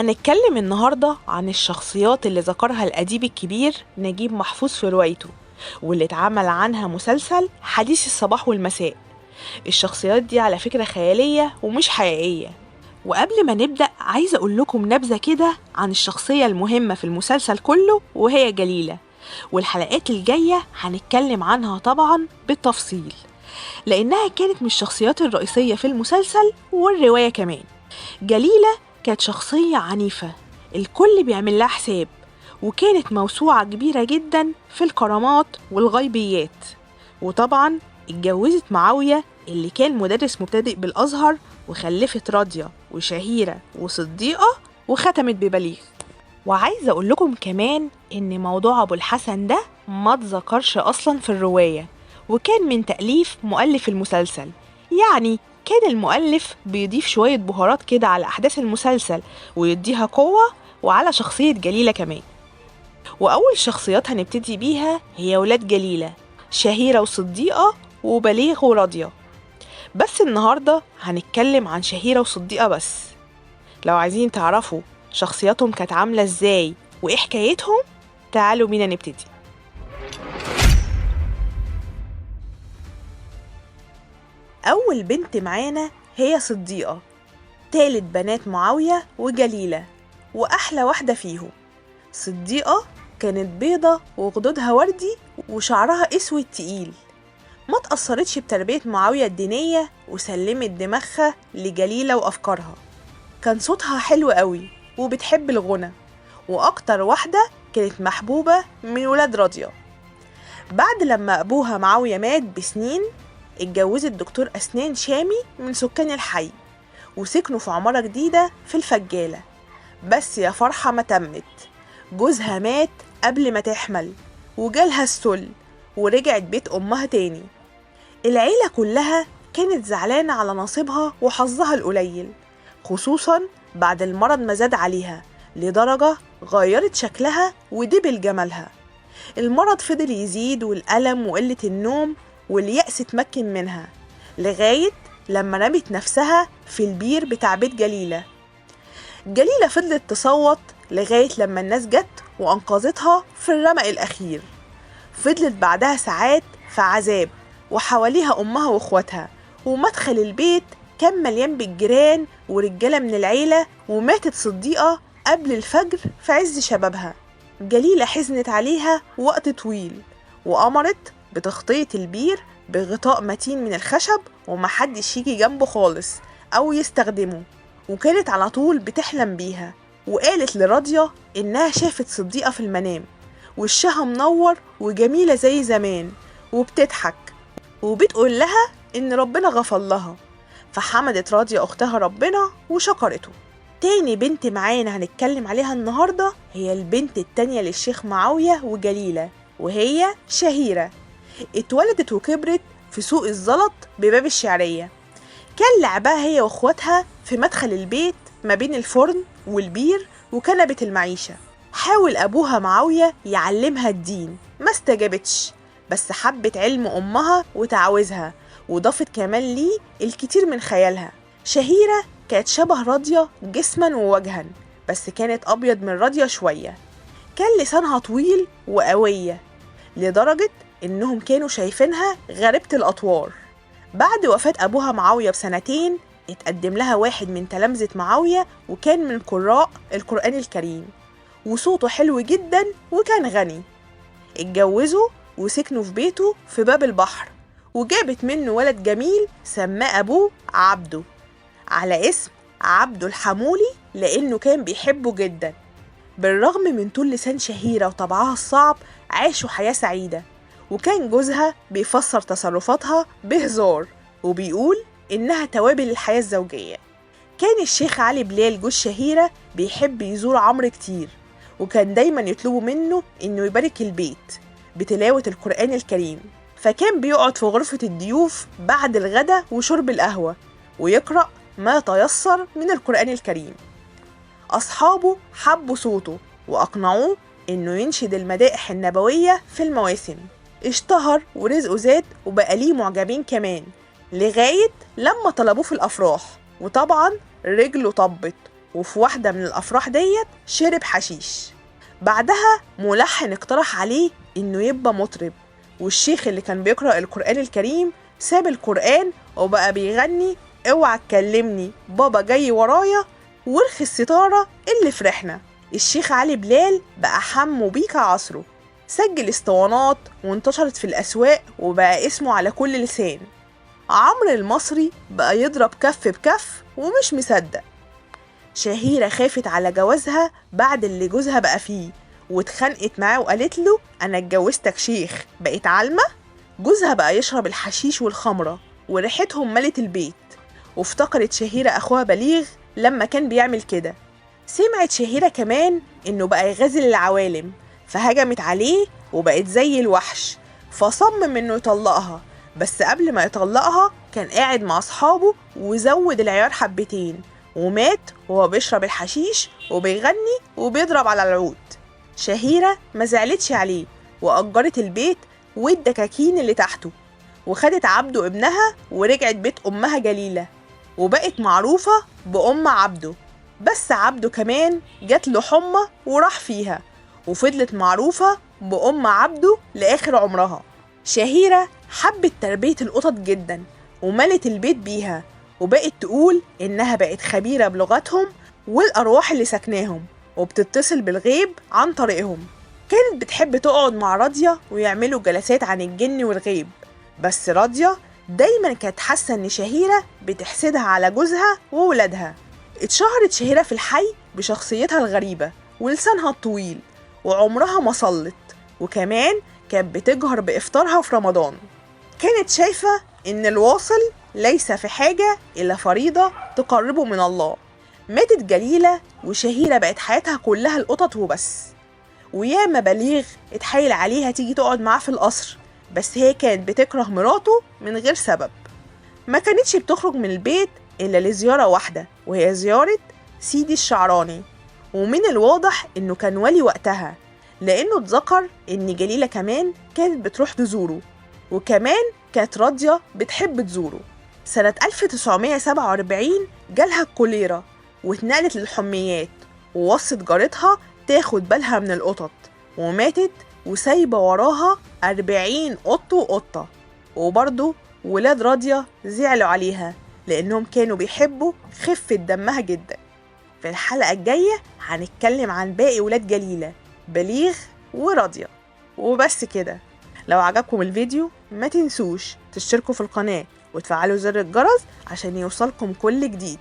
هنتكلم النهاردة عن الشخصيات اللي ذكرها الأديب الكبير نجيب محفوظ في روايته، واللي اتعمل عنها مسلسل حديث الصباح والمساء. الشخصيات دي على فكرة خيالية ومش حقيقية. وقبل ما نبدأ عايزة أقول لكم نبذة كده عن الشخصية المهمة في المسلسل كله، وهي جليلة. والحلقات الجاية هنتكلم عنها طبعا بالتفصيل، لأنها كانت من الشخصيات الرئيسية في المسلسل والرواية كمان. جليلة كانت شخصية عنيفة، الكل بيعمل لها حساب، وكانت موسوعة كبيرة جدا في الكرامات والغيبيات. وطبعا اتجوزت معاوية اللي كان مدرس مبتدئ بالأزهر، وخلفت راضية وشهيرة وصديقة، وختمت ببليغ. وعايزة أقول لكم كمان إن موضوع أبو الحسن ده ما اتذكرش أصلا في الرواية، وكان من تأليف مؤلف المسلسل. يعني كان المؤلف بيضيف شوية بهارات كده على أحداث المسلسل ويديها قوة، وعلى شخصية جليلة كمان. وأول شخصيات هنبتدي بيها هي ولاد جليلة، شهيرة وصديقة وبليغ وراضية. بس النهاردة هنتكلم عن شهيرة وصديقة بس. لو عايزين تعرفوا شخصياتهم كانت عاملة ازاي وايه حكايتهم، تعالوا بينا نبتدي. أول بنت معانا هي صديقة، تالت بنات معاوية وجليلة، وأحلى واحدة فيهم. صديقة كانت بيضة وخدودها وردي وشعرها أسود تقيل، ما تأثرتش بتربية معاوية الدينية وسلمت دماغها لجليلة وأفكارها. كان صوتها حلو قوي وبتحب الغنى، وأكتر واحدة كانت محبوبة من ولاد راضية. بعد لما أبوها معاوية مات بسنين، اتجوزت دكتور أسنان شامي من سكان الحي، وسكنوا في عمارة جديدة في الفجالة. بس يا فرحة ما تمت، جوزها مات قبل ما تحمل وجالها السل، ورجعت بيت أمها تاني. العيلة كلها كانت زعلانة على نصيبها وحظها القليل، خصوصا بعد المرض ما زاد عليها لدرجة غيرت شكلها ودبل جمالها. المرض فضل يزيد، والألم وقلة النوم واليأس اتمكن منها، لغاية لما رمت نفسها في البير بتاع بيت جليلة. جليلة فضلت تصوت لغاية لما الناس جت وأنقذتها في الرمق الأخير. فضلت بعدها ساعات في عذاب، وحواليها أمها وإخواتها، ومدخل البيت كان مليان بالجيران ورجالة من العيلة. وماتت صديقة قبل الفجر في عز شبابها. جليلة حزنت عليها وقت طويل، وأمرت بتغطية البير بغطاء متين من الخشب، ومحدش يجي جنبه خالص أو يستخدمه. وكانت على طول بتحلم بيها، وقالت لراضية إنها شافت صديقة في المنام، وشها منور وجميلة زي زمان، وبتضحك وبتقول لها إن ربنا غفر لها. فحمدت راضية أختها ربنا وشكرته. تاني بنت معانا هنتكلم عليها النهاردة هي البنت التانية للشيخ معاوية وجليلة، وهي شهيرة. اتولدت وكبرت في سوق الزلط بباب الشعرية. كان لعبها هي واخواتها في مدخل البيت ما بين الفرن والبير وكنبة المعيشة. حاول أبوها معاوية يعلمها الدين، ما استجابتش، بس حبت علم أمها وتعاوزها، وضافت كمان ليه الكتير من خيالها. شهيرة كانت شبه راضية جسما ووجها، بس كانت أبيض من راضية شوية. كان لسانها طويل وقوية، لدرجة إنهم كانوا شايفينها غريبة الأطوار. بعد وفاة أبوها معاوية بسنتين، اتقدم لها واحد من تلامذة معاوية، وكان من قراء القرآن الكريم، وصوته حلو جدا وكان غني. اتجوزوا وسكنوا في بيته في باب البحر، وجابت منه ولد جميل سماه أبوه عبده، على اسم عبده الحمولي، لأنه كان بيحبه جدا. بالرغم من طول لسان شهيرة وطبعها الصعب، عاشوا حياة سعيدة. وكان جوزها بيفسر تصرفاتها بهزار، وبيقول إنها توابل الحياة الزوجية. كان الشيخ علي بلال جوز شهيرة بيحب يزور عمرو كتير، وكان دايما يطلبوا منه إنه يبارك البيت بتلاوة القرآن الكريم. فكان بيقعد في غرفة الضيوف بعد الغدا وشرب القهوة، ويقرأ ما تيسر من القرآن الكريم. أصحابه حبوا صوته وأقنعوه إنه ينشد المدائح النبوية في المواسم. اشتهر ورزقه زاد، وبقى ليه معجبين كمان، لغاية لما طلبوه في الأفراح، وطبعا رجله طبت وفي واحدة من الأفراح ديت شرب حشيش. بعدها ملحن اقترح عليه إنه يبقى مطرب، والشيخ اللي كان بيقرأ القرآن الكريم ساب القرآن وبقى بيغني اوعى تكلمني بابا جاي ورايا وارخي الستارة اللي في ريحنا. الشيخ علي بلال بقى حمو بيكا عصره، سجل اسطوانات وانتشرت في الأسواق وبقى اسمه على كل لسان. عمرو المصري بقى يضرب كف بكف ومش مصدق. شهيرة خافت على جوازها بعد اللي جوزها بقى فيه، واتخانقت معاه وقالت له أنا اتجوزتك شيخ بقيت عالمة. جوزها بقى يشرب الحشيش والخمرة وريحتهم ملت البيت، وافتكرت شهيرة أخوها بليغ لما كان بيعمل كده. سمعت شهيرة كمان إنه بقى يغازل العوالم، فهجمت عليه وبقت زي الوحش، فصمم إنه يطلقها. بس قبل ما يطلقها كان قاعد مع أصحابه وزود العيار حبتين، ومات وهو بيشرب الحشيش وبيغني وبيضرب على العود. شهيرة ما زعلتش عليه وأجرت البيت والدكاكين اللي تحته، وخدت عبده ابنها ورجعت بيت أمها جليلة، وبقت معروفة بأم عبده. بس عبده كمان جات له حمى وراح فيها، وفضلت معروفة بأم عبده لآخر عمرها. شهيرة حبت تربية القطط جدا وملت البيت بيها، وبقت تقول إنها بقت خبيرة بلغتهم والأرواح اللي سكناهم، وبتتصل بالغيب عن طريقهم. كانت بتحب تقعد مع راضية ويعملوا جلسات عن الجن والغيب، بس راضية دايما كانت حاسة إن شهيرة بتحسدها على جوزها وولادها. اتشهرت شهيرة في الحي بشخصيتها الغريبة ولسانها الطويل، وعمرها ما صلت، وكمان كانت بتجهر بإفطارها في رمضان. كانت شايفة إن الواصل ليس في حاجة إلا فريضة تقربه من الله. ماتت جليلة وشهيرة بقت حياتها كلها القطط وبس. وياما بليغ اتحايل عليها تيجي تقعد معاه في القصر، بس هي كانت بتكره مراته من غير سبب. ما كانتش بتخرج من البيت إلا لزيارة واحدة، وهي زيارة سيدي الشعراني، ومن الواضح إنه كان ولي وقتها، لأنه اتذكر إن جليلة كمان كانت بتروح تزوره، وكمان كانت راضية بتحب تزوره. سنة 1947 جالها الكوليرا واتنقلت للحميات، ووصت جارتها تاخد بالها من القطط، وماتت وسايبة وراها 40 قط وقطة. وبرضه ولاد راضية زعلوا عليها لأنهم كانوا بيحبوا خفة دمها جدا. في الحلقة الجاية هنتكلم عن باقي ولاد جليلة، بليغ وراضية. وبس كده. لو عجبكم الفيديو ما تنسوش تشتركوا في القناة وتفعلوا زر الجرس عشان يوصلكم كل جديد.